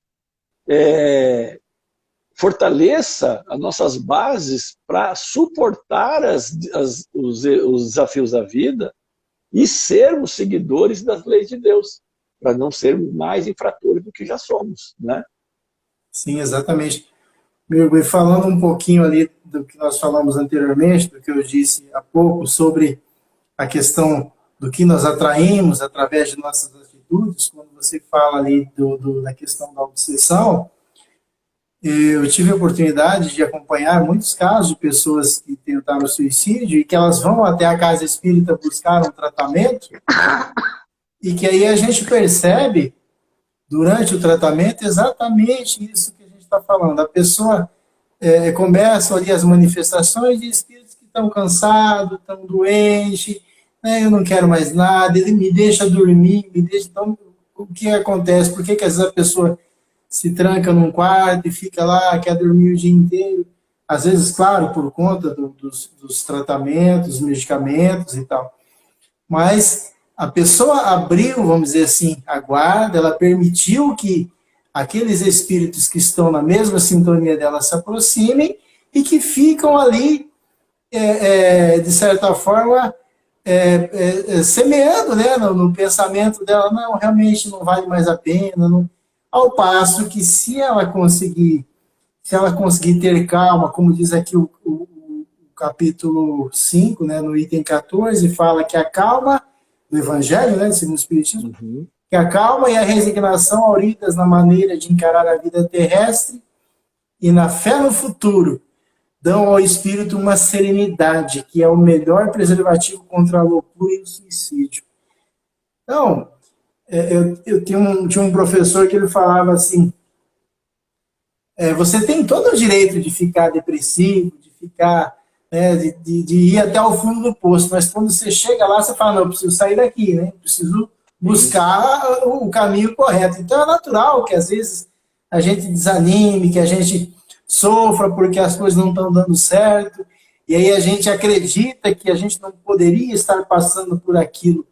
fortaleça as nossas bases para suportar os desafios da vida e sermos seguidores das leis de Deus, para não sermos mais infratores do que já somos, né? Sim, exatamente. E falando um pouquinho ali do que nós falamos anteriormente, do que eu disse há pouco, sobre a questão do que nós atraímos através de nossas atitudes, quando você fala ali da questão da obsessão, eu tive a oportunidade de acompanhar muitos casos de pessoas que tentaram suicídio e que elas vão até a casa espírita buscar um tratamento e que aí a gente percebe, durante o tratamento, exatamente isso que a gente está falando. A pessoa começa ali as manifestações de espíritos que estão cansados, estão doentes, né, eu não quero mais nada, ele me deixa dormir, me deixa... Então, o que acontece? Por que às vezes a pessoa se tranca num quarto e fica lá, quer dormir o dia inteiro? Às vezes, claro, por conta dos tratamentos, medicamentos e tal. Mas a pessoa abriu, vamos dizer assim, a guarda, ela permitiu que aqueles espíritos que estão na mesma sintonia dela se aproximem e que ficam ali, de certa forma, semeando, né, no pensamento dela, não, realmente não vale mais a pena, não. Ao passo que se ela conseguir ter calma, como diz aqui o capítulo 5, né, no item 14, fala que a calma, do Evangelho, né, segundo o Espiritismo, Uhum. que a calma e a resignação auridas na maneira de encarar a vida terrestre e na fé no futuro dão ao espírito uma serenidade, que é o melhor preservativo contra a loucura e o suicídio. Então, eu tinha um professor que ele falava assim, você tem todo o direito de ficar depressivo, de ficar, né, de ir até o fundo do poço, mas quando você chega lá, você fala, não, eu preciso sair daqui, né? Preciso Sim. buscar o caminho correto. Então é natural que às vezes a gente desanime, que a gente sofra porque as coisas não estão dando certo, e aí a gente acredita que a gente não poderia estar passando por aquilo.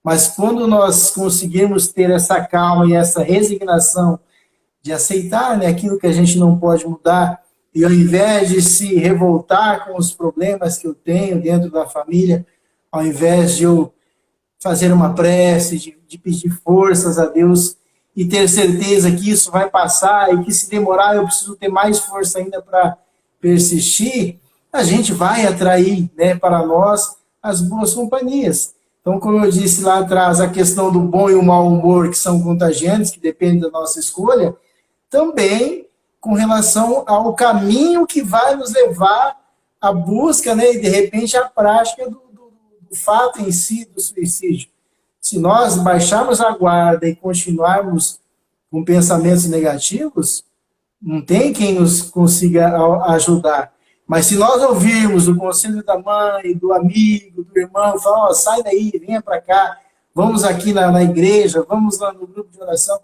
Mas quando nós conseguirmos ter essa calma e essa resignação de aceitar, né, aquilo que a gente não pode mudar, e ao invés de se revoltar com os problemas que eu tenho dentro da família, ao invés de eu fazer uma prece, de pedir forças a Deus e ter certeza que isso vai passar e que se demorar eu preciso ter mais força ainda para persistir, a gente vai atrair, né, para nós as boas companhias. Então, como eu disse lá atrás, a questão do bom e o mau humor, que são contagiantes, que depende da nossa escolha, também com relação ao caminho que vai nos levar à busca, né, e de repente à prática do fato em si do suicídio. Se nós baixarmos a guarda e continuarmos com pensamentos negativos, não tem quem nos consiga ajudar. Mas se nós ouvirmos o conselho da mãe, do amigo, do irmão, falar, oh, sai daí, venha para cá, vamos aqui na igreja, vamos lá no grupo de oração.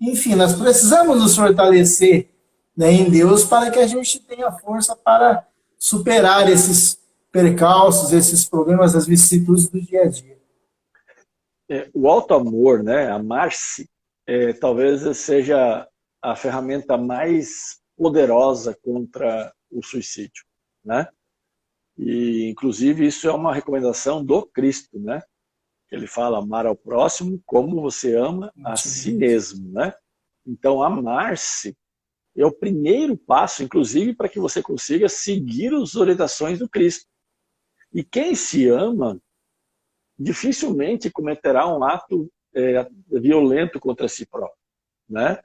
Enfim, nós precisamos nos fortalecer, né, em Deus para que a gente tenha força para superar esses percalços, esses problemas, as vicissitudes do dia a dia. O auto-amor, né, amar-se, talvez seja a ferramenta mais poderosa contra o suicídio, né? E, inclusive, isso é uma recomendação do Cristo, né? Ele fala amar ao próximo como você ama a si mesmo, né? Então, amar-se é o primeiro passo, inclusive, para que você consiga seguir as orientações do Cristo. E quem se ama dificilmente cometerá um ato violento contra si próprio, né?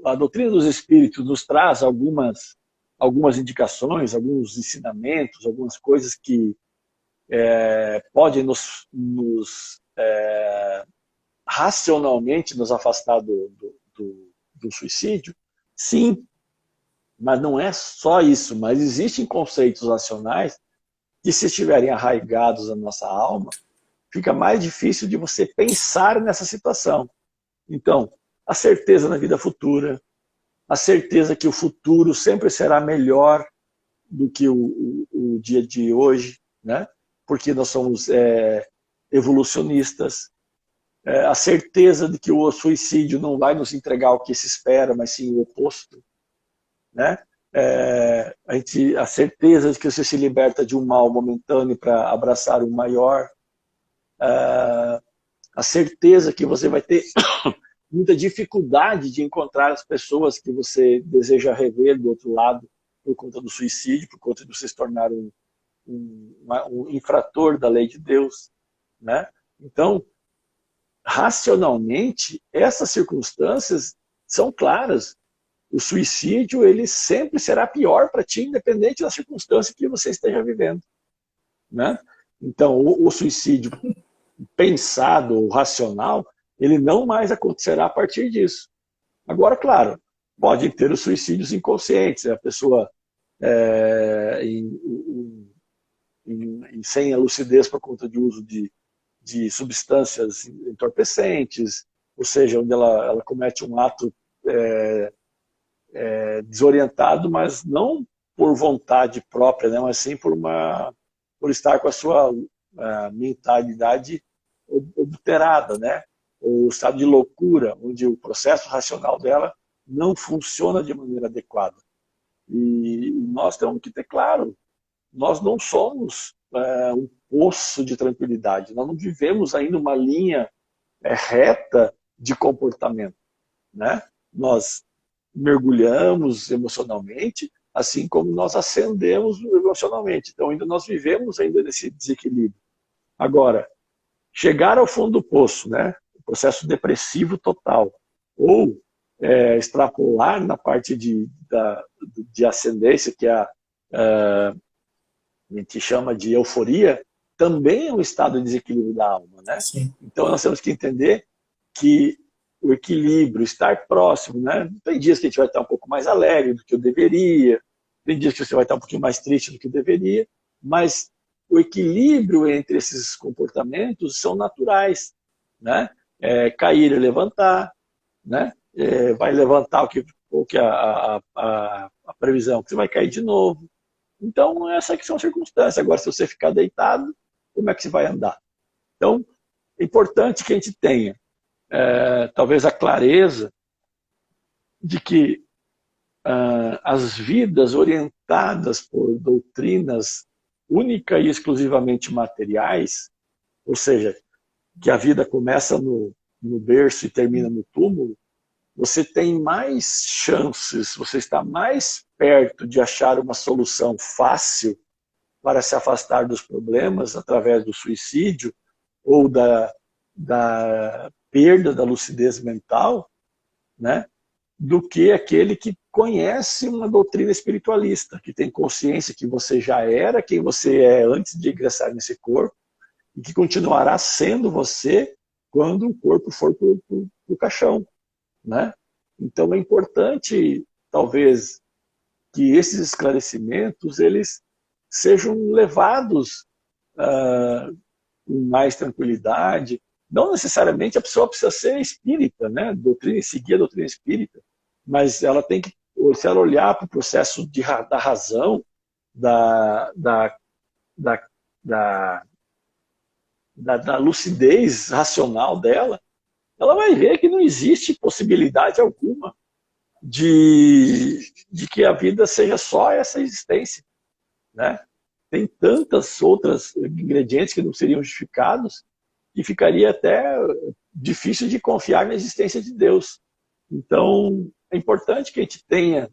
A doutrina dos espíritos nos traz algumas indicações, alguns ensinamentos, algumas coisas que podem racionalmente nos afastar do suicídio. Sim, mas não é só isso, mas existem conceitos racionais que, se estiverem arraigados na nossa alma, fica mais difícil de você pensar nessa situação. Então, a certeza na vida futura, a certeza que o futuro sempre será melhor do que o dia de hoje, né? Porque nós somos evolucionistas, a certeza de que o suicídio não vai nos entregar o que se espera, mas sim o oposto, né? A certeza de que você se liberta de um mal momentâneo para abraçar um maior, a certeza que você vai ter muita dificuldade de encontrar as pessoas que você deseja rever do outro lado por conta do suicídio, por conta de você se tornar um infrator da lei de Deus, né? Então, racionalmente, essas circunstâncias são claras. O suicídio, ele sempre será pior para ti, independente da circunstância que você esteja vivendo, né? Então, o suicídio pensado ou racional, ele não mais acontecerá a partir disso. Agora, claro, pode ter os suicídios inconscientes, a pessoa sem a lucidez por conta de uso de substâncias entorpecentes, ou seja, onde ela comete um ato desorientado, mas não por vontade própria, né, mas sim por estar com a sua mentalidade obturada, né, o estado de loucura, onde o processo racional dela não funciona de maneira adequada. E nós temos que ter claro, nós não somos um poço de tranquilidade, nós não vivemos ainda uma linha reta de comportamento, né? Nós mergulhamos emocionalmente, assim como nós ascendemos emocionalmente. Então ainda nós vivemos ainda nesse desequilíbrio. Agora, chegar ao fundo do poço, né? O processo depressivo total, ou extrapolar na parte de ascendência, que a gente chama de euforia, também é um estado de desequilíbrio da alma, né? Sim. Então nós temos que entender que o equilíbrio, estar próximo, né? Tem dias que a gente vai estar um pouco mais alegre do que eu deveria, tem dias que você vai estar um pouquinho mais triste do que eu deveria, mas o equilíbrio entre esses comportamentos são naturais, né? Cair e levantar, né? Vai levantar o que a previsão, que você vai cair de novo. Então, essas que são as circunstâncias. Agora, se você ficar deitado, como é que você vai andar? Então, é importante que a gente tenha talvez a clareza de que as vidas orientadas por doutrinas única e exclusivamente materiais, ou seja, que a vida começa no berço e termina no túmulo, você tem mais chances, você está mais perto de achar uma solução fácil para se afastar dos problemas através do suicídio ou da perda da lucidez mental, né, do que aquele que conhece uma doutrina espiritualista, que tem consciência que você já era quem você é antes de ingressar nesse corpo e que continuará sendo você quando o corpo for para o caixão, né? Então é importante, talvez, que esses esclarecimentos eles sejam levados com mais tranquilidade. Não necessariamente a pessoa precisa ser espírita, né? Seguir a doutrina espírita, mas ela tem que, se ela olhar para o processo da razão, da lucidez racional dela, ela vai ver que não existe possibilidade alguma de que a vida seja só essa existência, né? Tem tantas outras ingredientes que não seriam justificados que ficaria até difícil de confiar na existência de Deus. Então, é importante que a gente tenha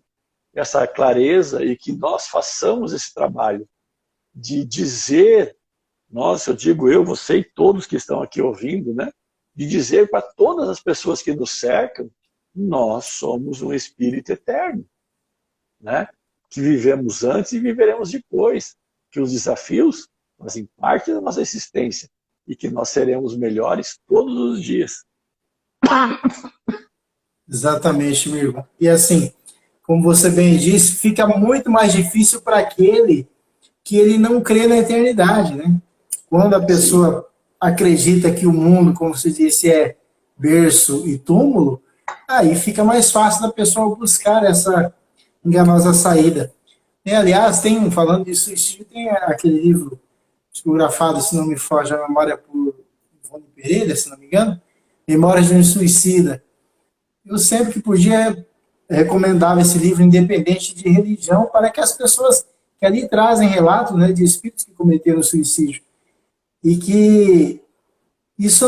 essa clareza e que nós façamos esse trabalho de dizer, eu digo eu, você e todos que estão aqui ouvindo, né? De dizer para todas as pessoas que nos cercam, nós somos um espírito eterno, né? Que vivemos antes e viveremos depois, que os desafios fazem parte da nossa existência e que nós seremos melhores todos os dias. Exatamente, meu irmão. E assim, como você bem disse, fica muito mais difícil para aquele que ele não crê na eternidade, né? Quando a pessoa acredita que o mundo, como você disse, é berço e túmulo, aí fica mais fácil da pessoa buscar essa enganosa saída. Aliás, falando de suicídio, tem aquele livro psicografado, se não me foge a memória, por Ivone Pereira, se não me engano, Memórias de um Suicida. Eu sempre que podia recomendava esse livro, independente de religião, para que as pessoas que ali trazem relatos, né, de espíritos que cometeram suicídio. E que isso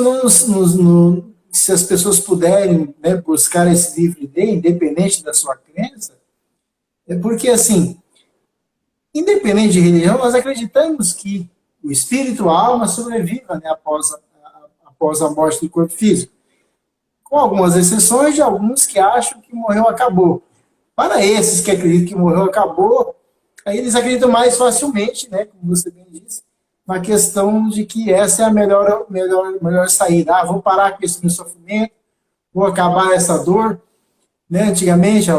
se as pessoas puderem, né, buscar esse livro e ler, independente da sua crença, é porque, assim, independente de religião, nós acreditamos que o espírito, a alma, sobreviva, né, após a morte do corpo físico. Com algumas exceções de alguns que acham que morreu, acabou. Para esses que acreditam que morreu, acabou, aí eles acreditam mais facilmente, né, como você bem disse, na questão de que essa é a melhor saída. Vou parar com esse meu sofrimento, vou acabar essa dor. Né? Antigamente,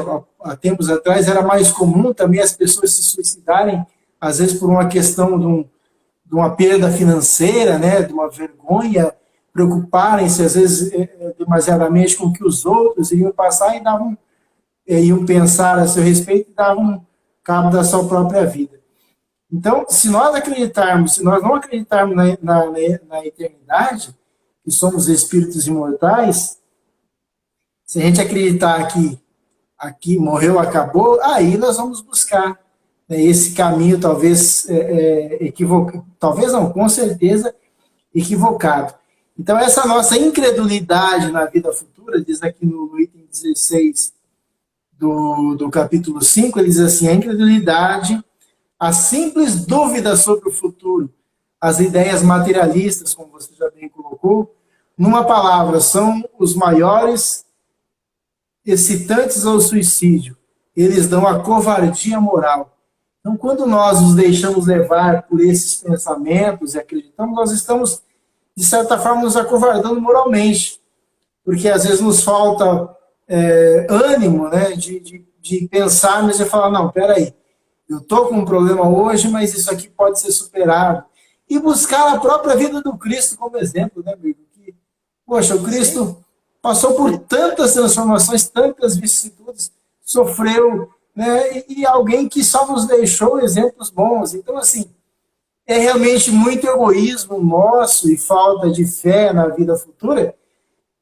há tempos atrás, era mais comum também as pessoas se suicidarem, às vezes por uma questão de uma perda financeira, né? De uma vergonha, preocuparem-se, às vezes, demasiadamente com o que os outros iriam passar e iam pensar a seu respeito e davam cabo da sua própria vida. Então, se nós não acreditarmos na eternidade, que somos espíritos imortais, se a gente acreditar que aqui morreu, acabou, aí nós vamos buscar, né, esse caminho talvez equivocado, talvez não, com certeza equivocado. Então essa nossa incredulidade na vida futura, diz aqui no item 16 do capítulo 5, ele diz assim, a incredulidade, a simples dúvida sobre o futuro, as ideias materialistas, como você já bem colocou, numa palavra, são os maiores excitantes ao suicídio. Eles dão a covardia moral. Então, quando nós nos deixamos levar por esses pensamentos e acreditamos, nós estamos, de certa forma, nos acovardando moralmente. Porque às vezes nos falta ânimo, né, de pensarmos e falar, não, peraí, eu estou com um problema hoje, mas isso aqui pode ser superado. E buscar a própria vida do Cristo como exemplo, né, amigo? Que, poxa, o Cristo passou por tantas transformações, tantas vicissitudes, sofreu, né, e alguém que só nos deixou exemplos bons. Então, assim, é realmente muito egoísmo nosso e falta de fé na vida futura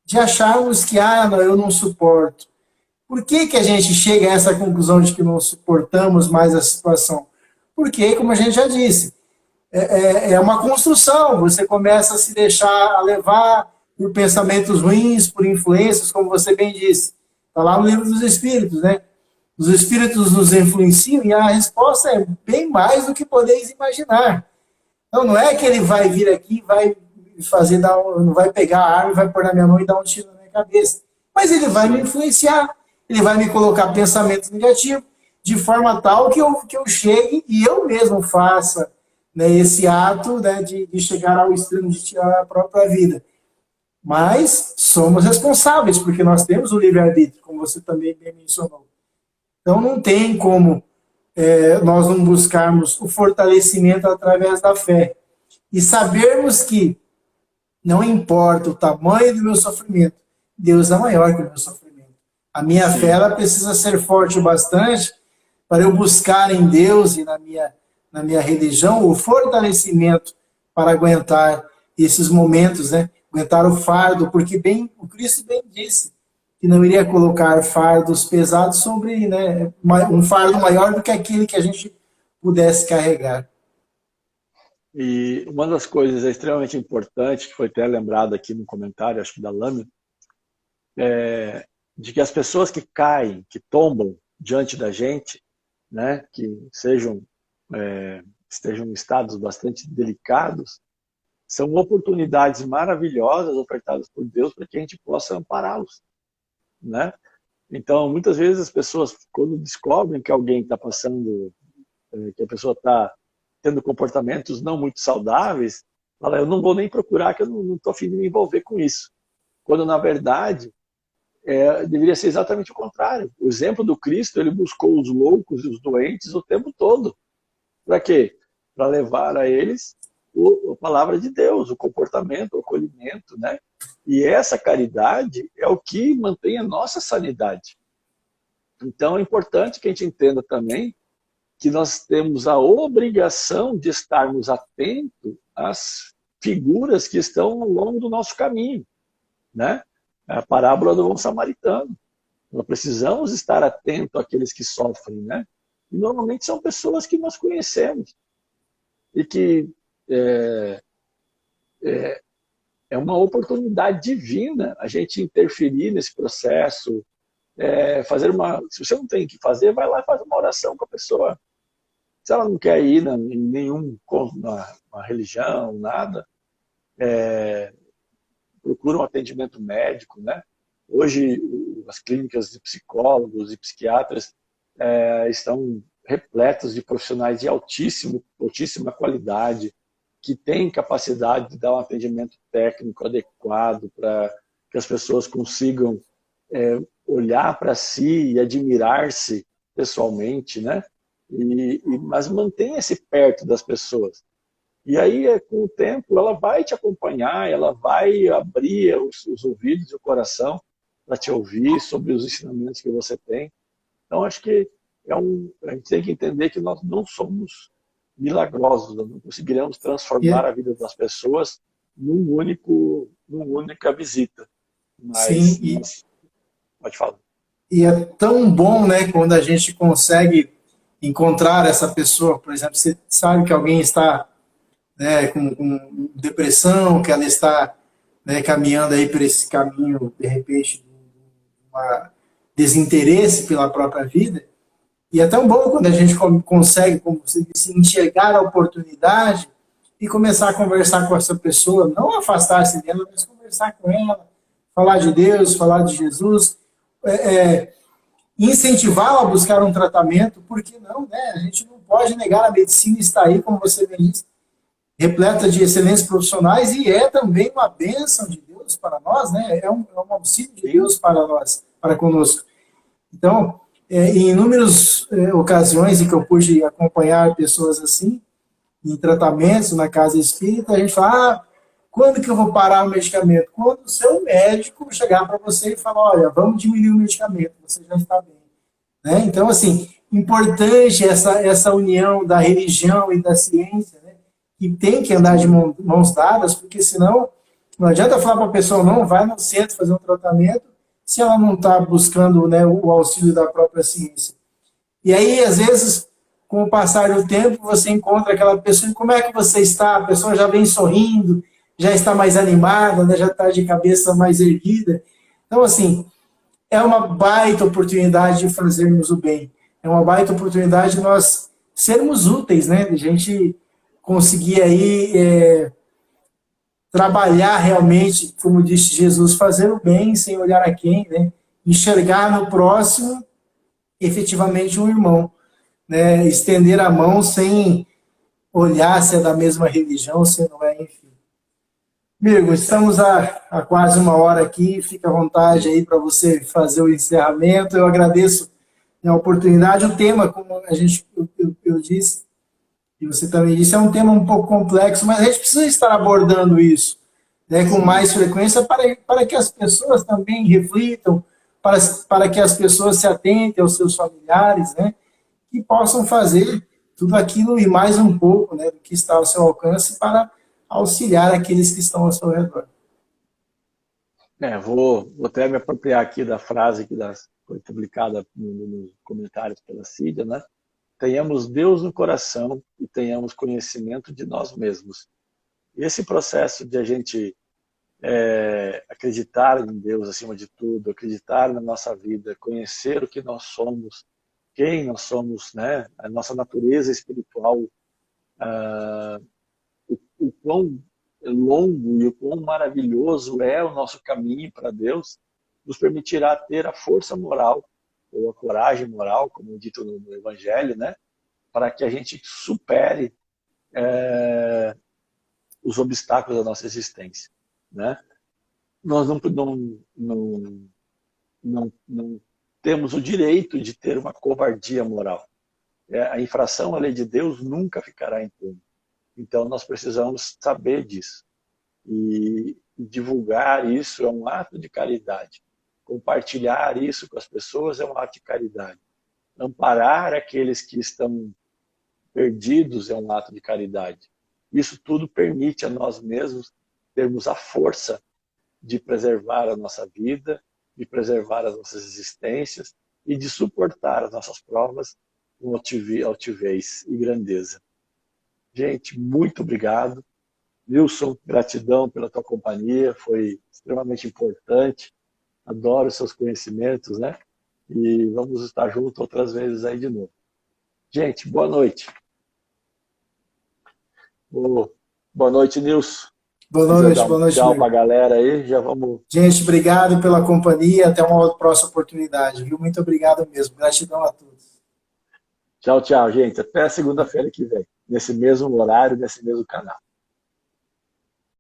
de acharmos que, não, eu não suporto. Por que, que a gente chega a essa conclusão de que não suportamos mais a situação? Porque, como a gente já disse, é uma construção, você começa a se deixar levar por pensamentos ruins, por influências, como você bem disse. Está lá no livro dos Espíritos, né? Os Espíritos nos influenciam e a resposta é bem mais do que podeis imaginar. Então, não é que ele vai vir aqui e vai fazer, não vai pegar a arma, vai pôr na minha mão e dar um tiro na minha cabeça. Mas ele vai me influenciar, ele vai me colocar pensamentos negativos, de forma tal que eu chegue e eu mesmo faça, né, esse ato, né, de chegar ao extremo de tirar a própria vida. Mas somos responsáveis, porque nós temos o livre-arbítrio, como você também bem mencionou. Então não tem como nós não buscarmos o fortalecimento através da fé. E sabermos que não importa o tamanho do meu sofrimento, Deus é maior que o meu sofrimento. A minha fé ela precisa ser forte o bastante para eu buscar em Deus e na minha religião o fortalecimento para aguentar esses momentos, né? Aguentar o fardo, porque o Cristo bem disse que não iria colocar fardos pesados sobre, né, um fardo maior do que aquele que a gente pudesse carregar. E uma das coisas extremamente importantes, que foi até lembrado aqui no comentário, acho que da Lâmina, de que as pessoas que caem, que tombam diante da gente, né, que estejam em estados bastante delicados, são oportunidades maravilhosas ofertadas por Deus para que a gente possa ampará-los, né? Então, muitas vezes as pessoas, quando descobrem que alguém está passando, que a pessoa está tendo comportamentos não muito saudáveis, fala, eu não vou nem procurar, que eu não estou afim de me envolver com isso. Quando, na verdade, deveria ser exatamente o contrário. O exemplo do Cristo, ele buscou os loucos e os doentes o tempo todo. Para quê? Para levar a eles a palavra de Deus, o comportamento, o acolhimento, né? E essa caridade é o que mantém a nossa sanidade. Então é importante que a gente entenda também que nós temos a obrigação de estarmos atentos às figuras que estão ao longo do nosso caminho, né? A parábola do bom samaritano. Nós precisamos estar atentos àqueles que sofrem, né? E normalmente são pessoas que nós conhecemos e que é uma oportunidade divina a gente interferir nesse processo, se você não tem o que fazer, vai lá e faz uma oração com a pessoa. Se ela não quer ir em nenhum uma religião, nada, procura um atendimento médico, né? Hoje, as clínicas de psicólogos e psiquiatras estão repletas de profissionais de altíssima qualidade, que têm capacidade de dar um atendimento técnico adequado para que as pessoas consigam olhar para si e admirar-se pessoalmente, né? Mas mantenha-se perto das pessoas. E aí, com o tempo, ela vai te acompanhar, ela vai abrir os ouvidos e o coração para te ouvir sobre os ensinamentos que você tem. Então, acho que a gente tem que entender que nós não somos milagrosos, nós não conseguiremos transformar a vida das pessoas numa única visita. Mas pode falar. E é tão bom, né, quando a gente consegue encontrar essa pessoa. Por exemplo, você sabe que alguém está, né, com depressão, que ela está, né, caminhando aí por esse caminho, de repente, de um desinteresse pela própria vida. E é tão bom quando a gente consegue, como você disse, enxergar a oportunidade e começar a conversar com essa pessoa, não afastar-se dela, mas conversar com ela, falar de Deus, falar de Jesus, incentivá-la a buscar um tratamento, porque não, né? A gente não pode negar, a medicina está aí, como você bem disse, repleta de excelentes profissionais, e é também uma bênção de Deus para nós, né? É um auxílio de Deus para nós, para conosco. Então, em inúmeras ocasiões em que eu pude acompanhar pessoas assim, em tratamentos na casa espírita, a gente fala, quando que eu vou parar o medicamento? Quando o seu médico chegar para você e falar, olha, vamos diminuir o medicamento, você já está bem. Né? Então, assim, importante essa união da religião e da ciência, né? Que tem que andar de mãos dadas, porque senão não adianta falar para a pessoa, não, vai no centro fazer um tratamento, se ela não está buscando, né, o auxílio da própria ciência. E aí, às vezes, com o passar do tempo, você encontra aquela pessoa, e como é que você está? A pessoa já vem sorrindo, já está mais animada, né, já está de cabeça mais erguida. Então, assim, é uma baita oportunidade de fazermos o bem. É uma baita oportunidade de nós sermos úteis, né? De a gente conseguir aí trabalhar realmente, como disse Jesus, fazer o bem sem olhar a quem, né? Enxergar no próximo efetivamente um irmão, né? Estender a mão sem olhar se é da mesma religião, se não é, enfim. Mirgo, estamos há quase uma hora aqui, fica à vontade aí para você fazer o encerramento. Eu agradeço a oportunidade. O tema, como eu disse, e você também disse, é um tema um pouco complexo, mas a gente precisa estar abordando isso, né, com mais frequência para que as pessoas também reflitam, para que as pessoas se atentem aos seus familiares, né, e possam fazer tudo aquilo e mais um pouco, né, do que está ao seu alcance para auxiliar aqueles que estão ao seu redor. Vou até me apropriar aqui da frase que foi publicada nos comentários pela Cídia, né? Tenhamos Deus no coração e tenhamos conhecimento de nós mesmos. E esse processo de a gente acreditar em Deus acima de tudo, acreditar na nossa vida, conhecer o que nós somos, quem nós somos, né? A nossa natureza espiritual, o quão longo e o quão maravilhoso é o nosso caminho para Deus, nos permitirá ter a força moral, ou a coragem moral, como dito no Evangelho, né? Para que a gente supere os obstáculos da nossa existência, né? Nós não temos o direito de ter uma covardia moral. A infração à lei de Deus nunca ficará impune. Então, nós precisamos saber disso. E divulgar isso é um ato de caridade. Compartilhar isso com as pessoas é um ato de caridade. Amparar aqueles que estão perdidos é um ato de caridade. Isso tudo permite a nós mesmos termos a força de preservar a nossa vida, de preservar as nossas existências e de suportar as nossas provas com altivez e grandeza. Gente, muito obrigado. Nilson, gratidão pela tua companhia, foi extremamente importante. Adoro os seus conhecimentos, né? E vamos estar juntos outras vezes aí de novo. Gente, boa noite. Boa noite, Nilson. Boa noite. Tchau para a galera aí, já vamos... Gente, obrigado pela companhia, até uma próxima oportunidade, viu? Muito obrigado mesmo, gratidão a todos. Tchau, gente. Até segunda-feira que vem, nesse mesmo horário, nesse mesmo canal.